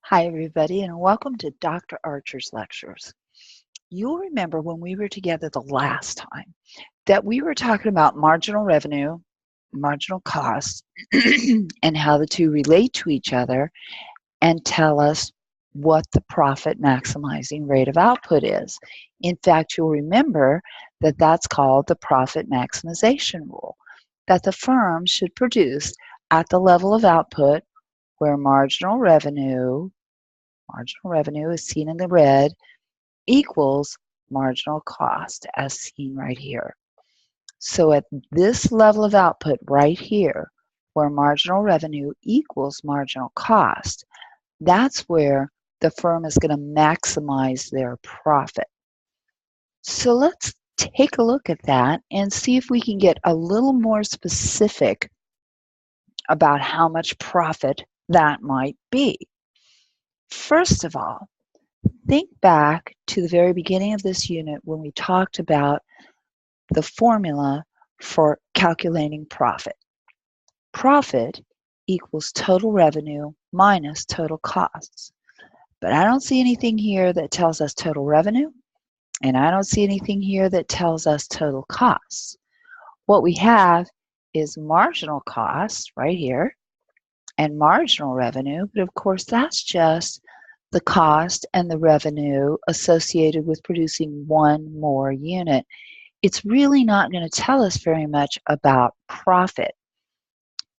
Hi, everybody, and welcome to Dr. Archer's lectures. You'll remember when we were together the last time that we were talking about marginal revenue, marginal cost, and how the two relate to each other and tell us what the profit maximizing rate of output is. In fact, you'll remember that that's called the profit maximization rule, that the firm should produce at the level of output where marginal revenue is seen in the red, equals marginal cost as seen right here. So at this level of output right here, where marginal revenue equals marginal cost, that's where the firm is going to maximize their profit. So let's take a look at that and see if we can get a little more specific about how much profit that might be. First of all, think back to the very beginning of this unit when we talked about the formula for calculating profit. Profit equals total revenue minus total costs. But I don't see anything here that tells us total revenue, and I don't see anything here that tells us total costs. What we have is marginal cost right here and marginal revenue, but of course that's just the cost and the revenue associated with producing one more unit. It's really not going to tell us very much about profit.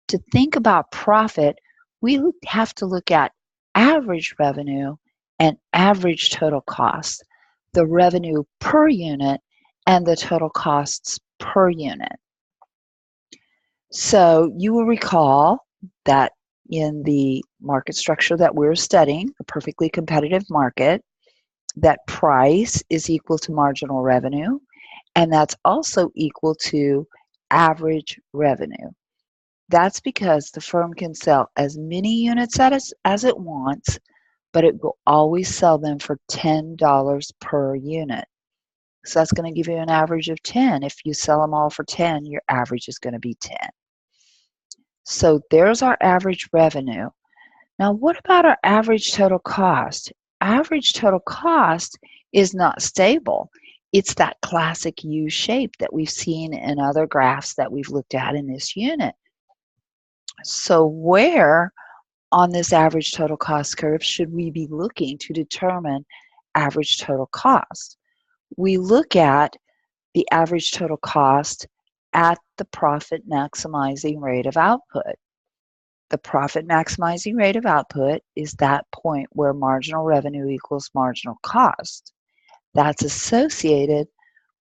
To think about profit, we have to look at average revenue and average total cost, the revenue per unit and the total costs per unit. So you will recall that in the market structure that we're studying, a perfectly competitive market, that price is equal to marginal revenue, and that's also equal to average revenue. That's because the firm can sell as many units as it wants, but it will always sell them for $10 per unit. So that's going to give you an average of 10. If you sell them all for 10, your average is going to be 10. So there's our average revenue. Now, what about our average total cost? Average total cost is not stable. It's that classic U shape that we've seen in other graphs that we've looked at in this unit. So where on this average total cost curve should we be looking to determine average total cost? We look at the average total cost at the profit maximizing rate of output. The profit maximizing rate of output is that point where marginal revenue equals marginal cost. That's associated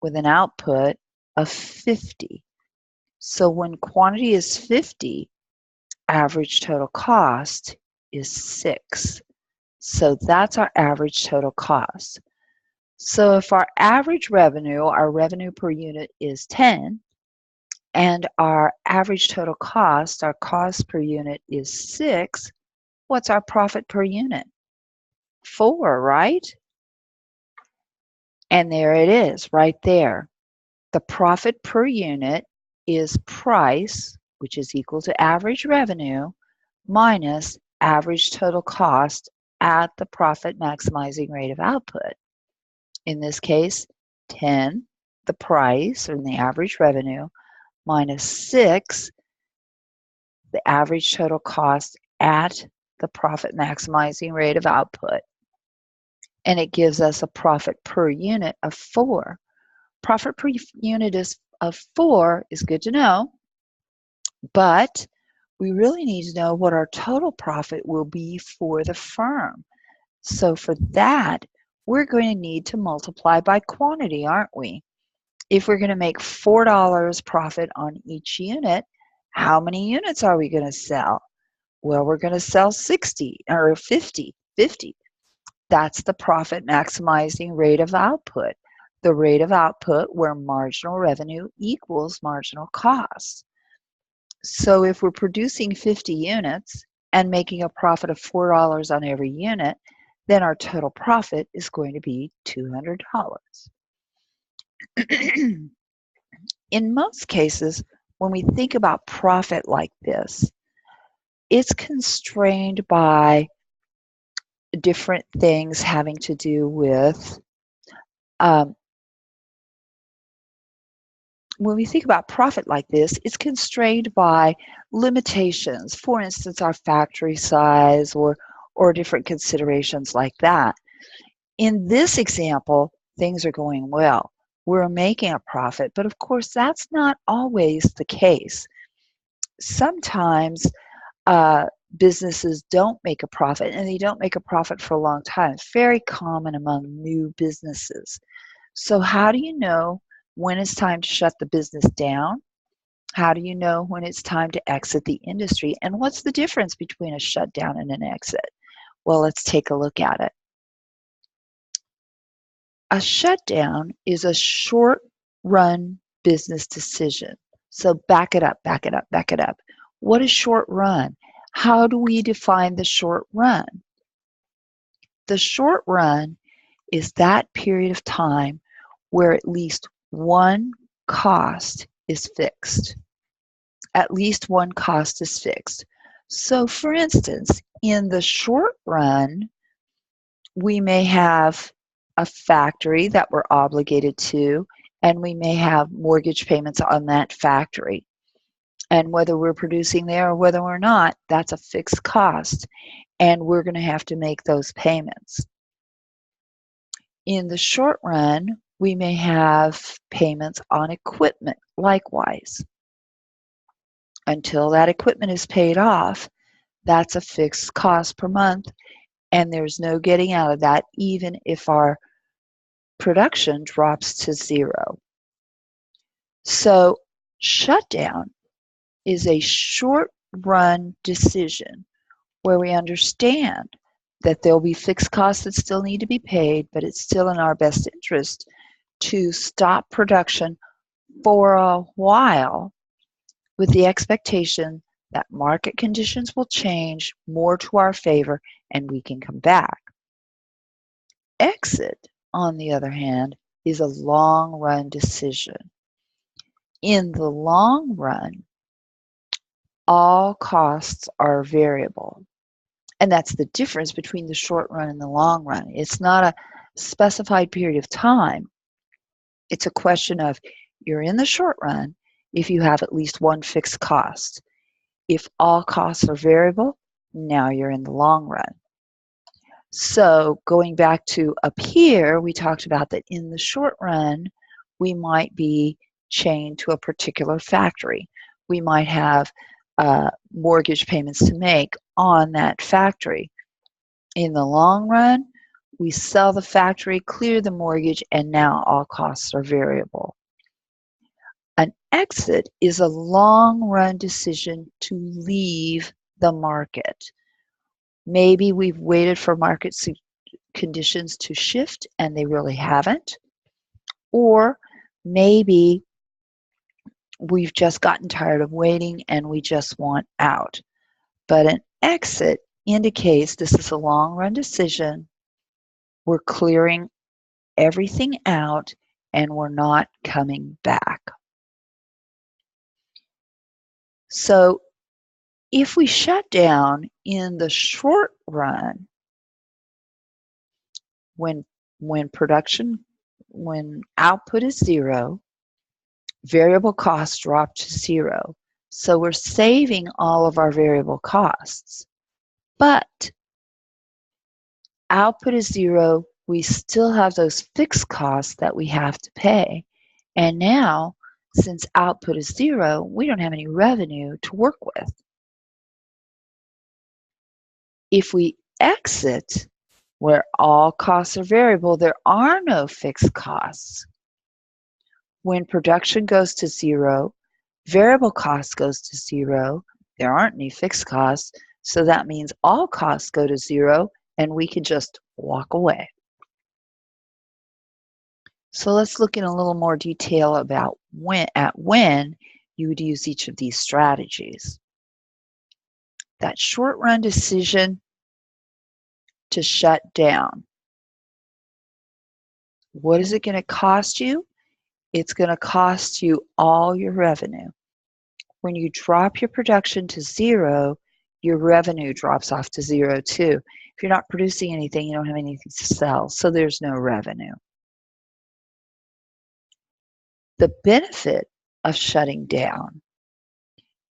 with an output of 50. So when quantity is 50, average total cost is 6. So that's our average total cost. So if our average revenue, our revenue per unit is 10, and our average total cost, our cost per unit is 6, what's our profit per unit? 4, right? And there it is, right there. The profit per unit is price, which is equal to average revenue, minus average total cost at the profit maximizing rate of output. In this case, 10, the price, or the average revenue, minus 6, the average total cost at the profit maximizing rate of output. And it gives us a profit per unit of 4. Profit per unit of 4 is good to know, but we really need to know what our total profit will be for the firm. So for that, we're going to need to multiply by quantity, aren't we? If we're going to make $4 profit on each unit, how many units are we going to sell? Well, we're going to sell 60 or 50. That's the profit maximizing rate of output, the rate of output where marginal revenue equals marginal cost. So if we're producing 50 units and making a profit of $4 on every unit, then our total profit is going to be $200. In most cases, when we think about profit like this, it's constrained by different things having to do with when we think about profit like this, it's constrained by limitations. For instance, our factory size or different considerations like that. In this example, things are going well. We're making a profit, but of course, that's not always the case. Sometimes businesses don't make a profit, and they don't make a profit for a long time. It's very common among new businesses. So how do you know when it's time to shut the business down? How do you know when it's time to exit the industry? And what's the difference between a shutdown and an exit? Well, let's take a look at it. A shutdown is a short-run business decision. So back it up, back it up, back it up. What is short run? How do we define the short run? The short run is that period of time where at least one cost is fixed. At least one cost is fixed. So for instance, in the short run, we may have a factory that we're obligated to, and we may have mortgage payments on that factory. And whether we're producing there or whether we're not, that's a fixed cost, and we're going to have to make those payments. In the short run, we may have payments on equipment likewise. Until that equipment is paid off, that's a fixed cost per month, and there's no getting out of that even if our production drops to zero. So shutdown is a short-run decision where we understand that there'll be fixed costs that still need to be paid, but it's still in our best interest to stop production for a while with the expectation that market conditions will change more to our favor and we can come back. Exit, on the other hand, is a long-run decision. In the long run, all costs are variable. And that's the difference between the short run and the long run. It's not a specified period of time. It's a question of you're in the short run if you have at least one fixed cost. If all costs are variable, now you're in the long run. So going back to up here, we talked about that in the short run, we might be chained to a particular factory. We might have mortgage payments to make on that factory. In the long run, we sell the factory, clear the mortgage, and now all costs are variable. An exit is a long-run decision to leave the market. Maybe we've waited for market conditions to shift and they really haven't. Or maybe we've just gotten tired of waiting and we just want out. But an exit indicates this is a long-run decision. We're clearing everything out and we're not coming back. So if we shut down in the short run, when output is zero, variable costs drop to zero. So we're saving all of our variable costs. But output is zero, we still have those fixed costs that we have to pay. And now, since output is zero, we don't have any revenue to work with. If we exit where all costs are variable, there are no fixed costs. When production goes to zero, variable cost goes to zero, there aren't any fixed costs, so that means all costs go to zero and we can just walk away. So let's look in a little more detail about when you would use each of these strategies. That short-run decision to shut down. What is it going to cost you? It's going to cost you all your revenue. When you drop your production to zero, your revenue drops off to zero too. If you're not producing anything, you don't have anything to sell, so there's no revenue. The benefit of shutting down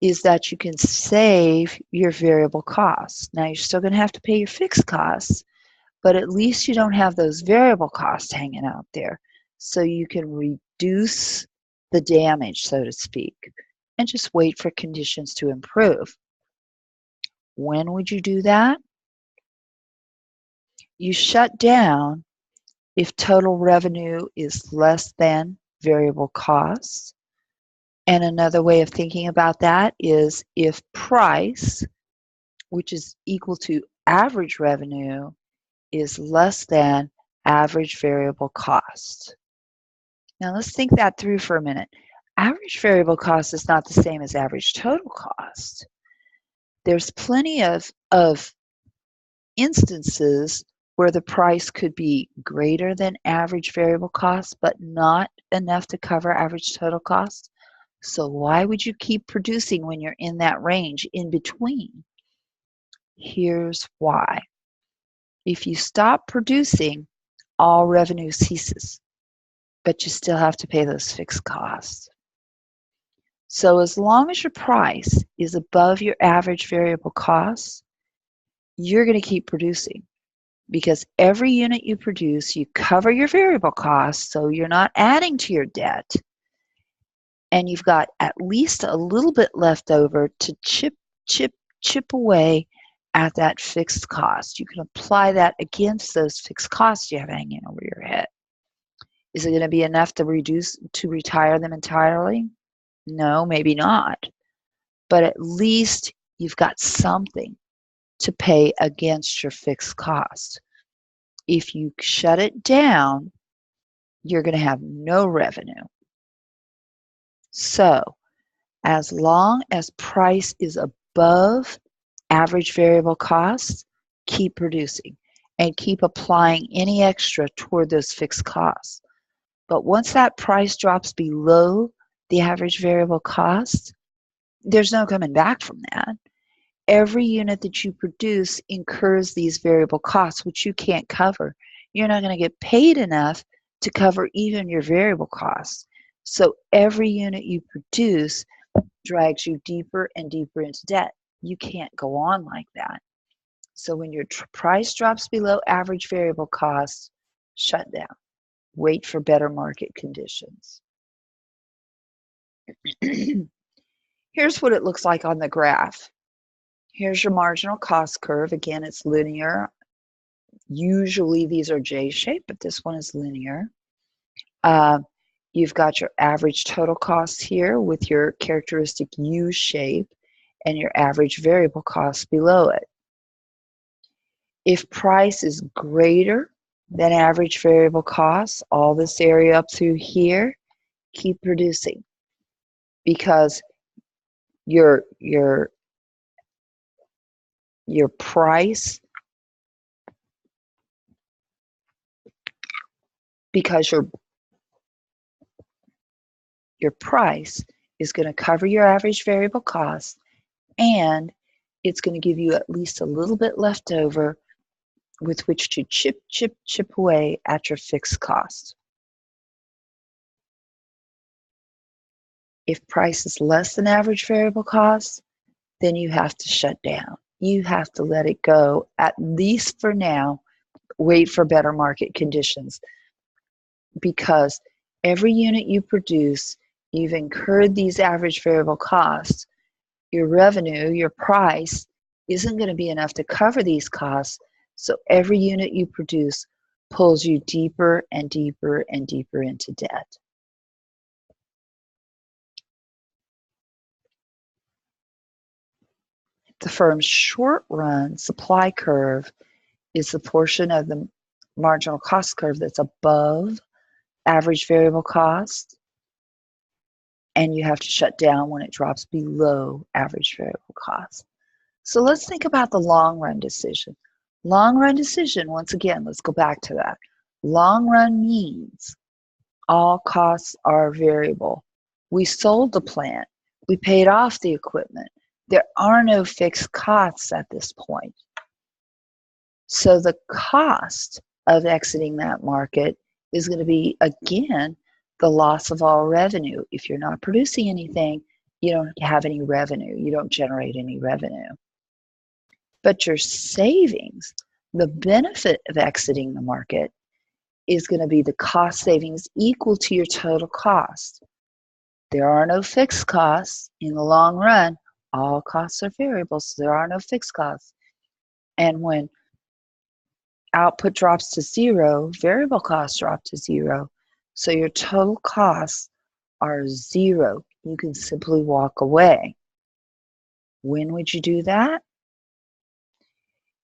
is that you can save your variable costs. Now, you're still going to have to pay your fixed costs, but at least you don't have those variable costs hanging out there. So you can reduce the damage, so to speak, and just wait for conditions to improve. When would you do that? You shut down if total revenue is less than variable costs. And another way of thinking about that is if price, which is equal to average revenue, is less than average variable cost. Now let's think that through for a minute. Average variable cost is not the same as average total cost. There's plenty of instances where the price could be greater than average variable cost, but not enough to cover average total cost. So why would you keep producing when you're in that range in between? Here's why. If you stop producing, all revenue ceases, but you still have to pay those fixed costs. So as long as your price is above your average variable costs, you're going to keep producing, because every unit you produce, you cover your variable costs, so you're not adding to your debt, and you've got at least a little bit left over to chip away at that fixed cost. You can apply that against those fixed costs you have hanging over your head. Is it going to be enough to retire them entirely? No, maybe not. But at least you've got something to pay against your fixed cost. If you shut it down, you're going to have no revenue. So, as long as price is above average variable costs, keep producing and keep applying any extra toward those fixed costs. But once that price drops below the average variable cost, there's no coming back from that. Every unit that you produce incurs these variable costs, which you can't cover. You're not going to get paid enough to cover even your variable costs. So every unit you produce drags you deeper and deeper into debt. You can't go on like that. So when your price drops below average variable costs, shut down. Wait for better market conditions. Here's what it looks like on the graph. Here's your marginal cost curve. Again, it's linear. Usually these are J-shaped, but this one is linear. You've got your average total cost here with your characteristic U shape and your average variable cost below it. If price is greater than average variable costs, all this area up through here, keep producing, because your price, because your price is going to cover your average variable cost, and it's going to give you at least a little bit left over with which to chip away at your fixed cost. If price is less than average variable cost, then you have to shut down. You have to let it go, at least for now. Wait for better market conditions, because every unit you produce, you've incurred these average variable costs. Your revenue, your price, isn't going to be enough to cover these costs, so every unit you produce pulls you deeper and deeper and deeper into debt. The firm's short-run supply curve is the portion of the marginal cost curve that's above average variable cost, and you have to shut down when it drops below average variable cost. So let's think about the long-run decision. Long-run decision, once again, let's go back to that. Long-run means all costs are variable. We sold the plant. We paid off the equipment. There are no fixed costs at this point. So the cost of exiting that market is going to be, again, the loss of all revenue. If you're not producing anything, you don't have any revenue. You don't generate any revenue. But your savings, the benefit of exiting the market, is going to be the cost savings equal to your total cost. There are no fixed costs in the long run. All costs are variable, so there are no fixed costs. And when output drops to zero, variable costs drop to zero. So your total costs are zero. You can simply walk away. When would you do that?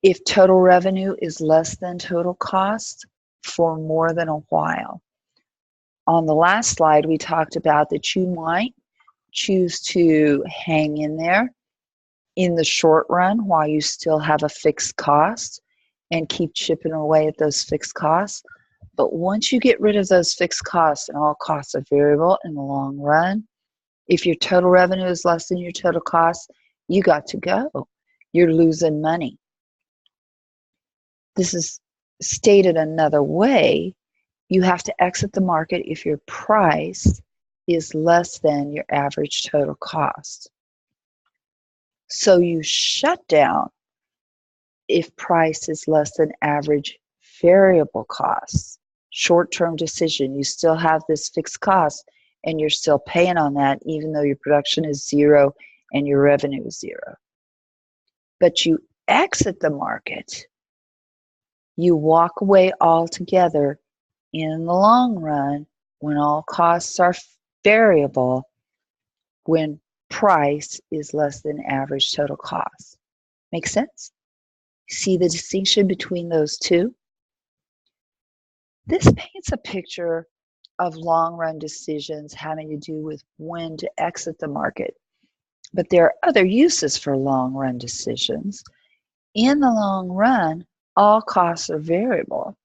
If total revenue is less than total cost for more than a while. On the last slide, we talked about that you might choose to hang in there in the short run while you still have a fixed cost and keep chipping away at those fixed costs. But once you get rid of those fixed costs and all costs are variable in the long run, if your total revenue is less than your total cost, you got to go. You're losing money. This is stated another way. You have to exit the market if your price is less than your average total cost. So you shut down if price is less than average variable costs. Short-term decision, you still have this fixed cost and you're still paying on that even though your production is zero and your revenue is zero. But you exit the market, you walk away altogether in the long run when all costs are variable, when price is less than average total cost. Make sense? See the distinction between those two? This paints a picture of long-run decisions having to do with when to exit the market. But there are other uses for long-run decisions. In the long run, all costs are variable.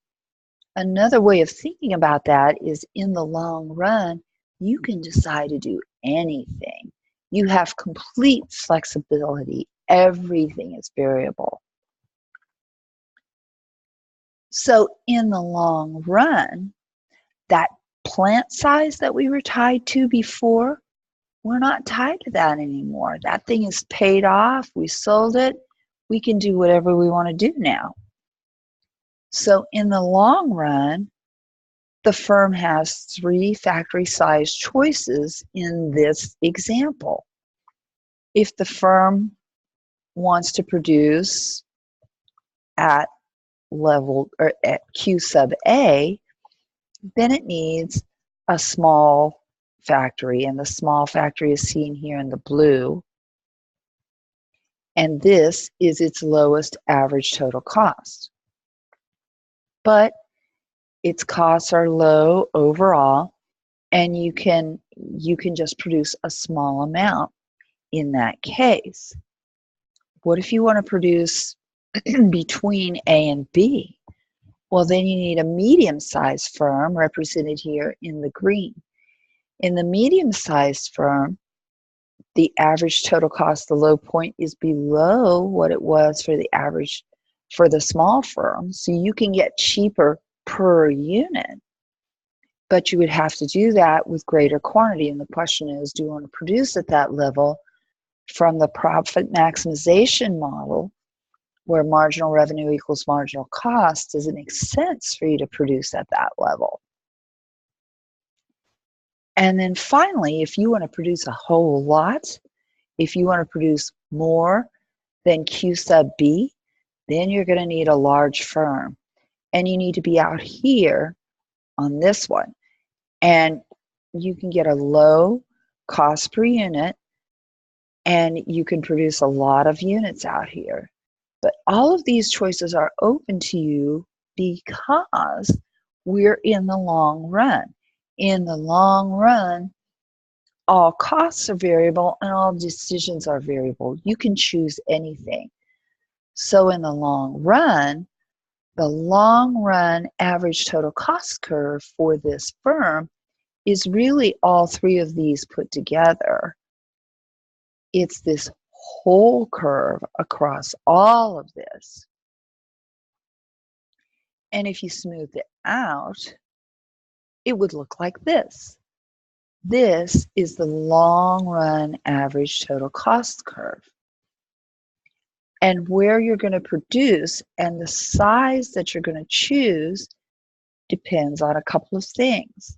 Another way of thinking about that is in the long run, you can decide to do anything. You have complete flexibility. Everything is variable. So in the long run, that plant size that we were tied to before, we're not tied to that anymore. That thing is paid off. We sold it. We can do whatever we want to do now. So in the long run, the firm has 3 factory size choices in this example. If the firm wants to produce at level or at Q sub A, then it needs a small factory, and the small factory is seen here in the blue. And this is its lowest average total cost. But its costs are low overall, and you can just produce a small amount in that case. What if you want to produce between A and B? Well, then you need a medium-sized firm represented here in the green. In the medium-sized firm, the average total cost, the low point, is below what it was for the average for the small firm. So you can get cheaper per unit, but you would have to do that with greater quantity. And the question is, do you want to produce at that level? From the profit maximization model, where marginal revenue equals marginal cost, does it make sense for you to produce at that level? And then finally, if you want to produce a whole lot, if you want to produce more than Q sub B, then you're going to need a large firm. And you need to be out here on this one. And you can get a low cost per unit, and you can produce a lot of units out here. But all of these choices are open to you because we're in the long run. In the long run, all costs are variable and all decisions are variable. You can choose anything. So in the long run average total cost curve for this firm is really all 3 of these put together. It's this whole curve across all of this. And if you smooth it out, it would look like this. This is the long run average total cost curve. And where you're going to produce and the size that you're going to choose depends on a couple of things.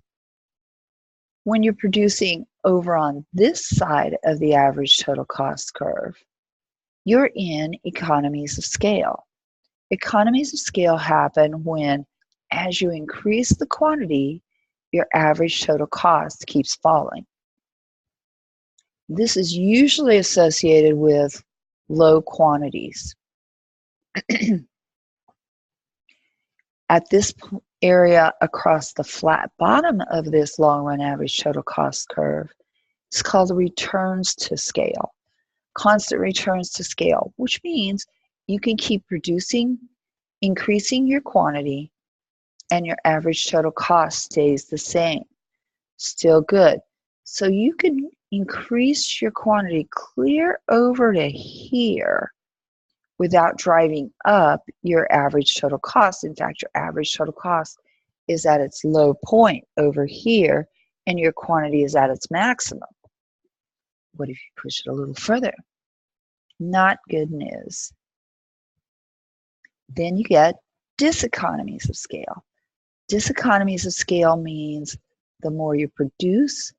When you're producing over on this side of the average total cost curve, you're in economies of scale. Economies of scale happen when, as you increase the quantity, your average total cost keeps falling. This is usually associated with low quantities. At this area across the flat bottom of this long run average total cost curve, it's called the returns to scale. Constant returns to scale, which means you can keep producing, increasing your quantity, and your average total cost stays the same. Still good. So you can increase your quantity clear over to here without driving up your average total cost. In fact, your average total cost is at its low point over here, and your quantity is at its maximum. What if you push it a little further? Not good news. Then you get diseconomies of scale. Diseconomies of scale means the more you produce,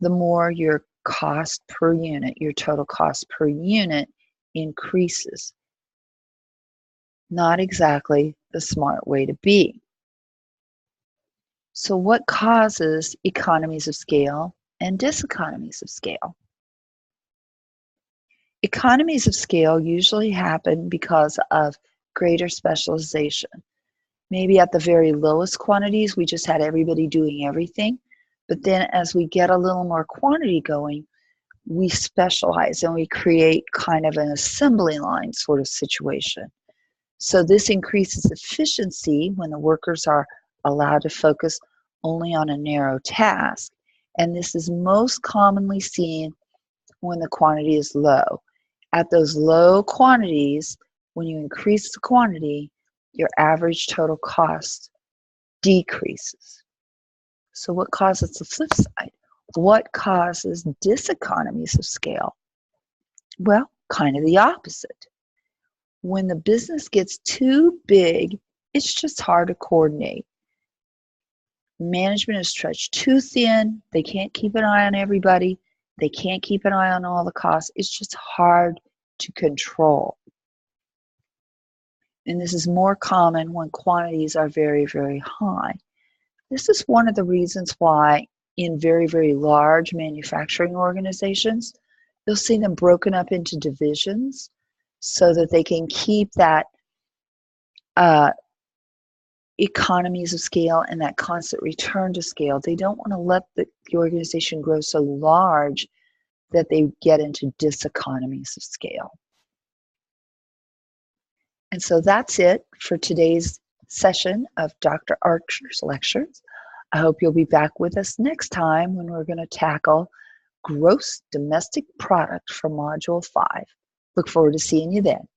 the more your cost per unit, your total cost per unit increases. Not exactly the smart way to be. So what causes economies of scale and diseconomies of scale? Economies of scale usually happen because of greater specialization. Maybe at the very lowest quantities, we just had everybody doing everything. But then as we get a little more quantity going, we specialize and we create kind of an assembly line sort of situation. So this increases efficiency when the workers are allowed to focus only on a narrow task. And this is most commonly seen when the quantity is low. At those low quantities, when you increase the quantity, your average total cost decreases. So what causes the flip side? What causes diseconomies of scale? Well, kind of the opposite. When the business gets too big, it's just hard to coordinate. Management is stretched too thin. They can't keep an eye on everybody. They can't keep an eye on all the costs. It's just hard to control. And this is more common when quantities are very, very high. This is one of the reasons why in very, very large manufacturing organizations, you'll see them broken up into divisions so that they can keep that economies of scale and that constant return to scale. They don't want to let the organization grow so large that they get into diseconomies of scale. And so that's it for today's session of Dr. Archer's lectures. I hope you'll be back with us next time when we're going to tackle gross domestic product for Module 5. Look forward to seeing you then.